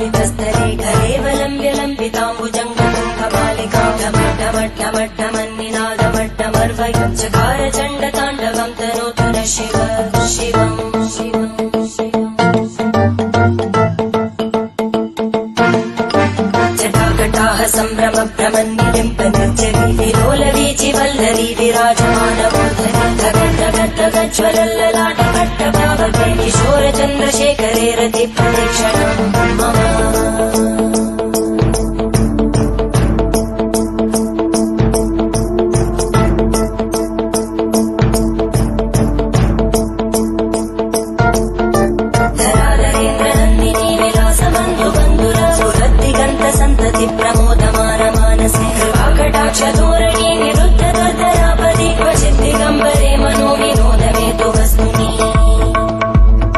ललितस्थले घरेवलम्ब्यलम्बिताम्बुजङ्गमट्टमट्टमट्टमन्निनादमट्टमर्वयुच्चकार चण्डताण्डवं तनोतु न शिव शिवम् जटाकटाः सम्भ्रम भ्रमन्निलिम्प निर्जरी विलोलवीचि वल्लरी विराजमानमूर्धनि धगद्धगद्धगज्ज्वलल्ललाटभट्टभावके किशोर चन्द्रशेखरे रति प्रदक्षिणम् मम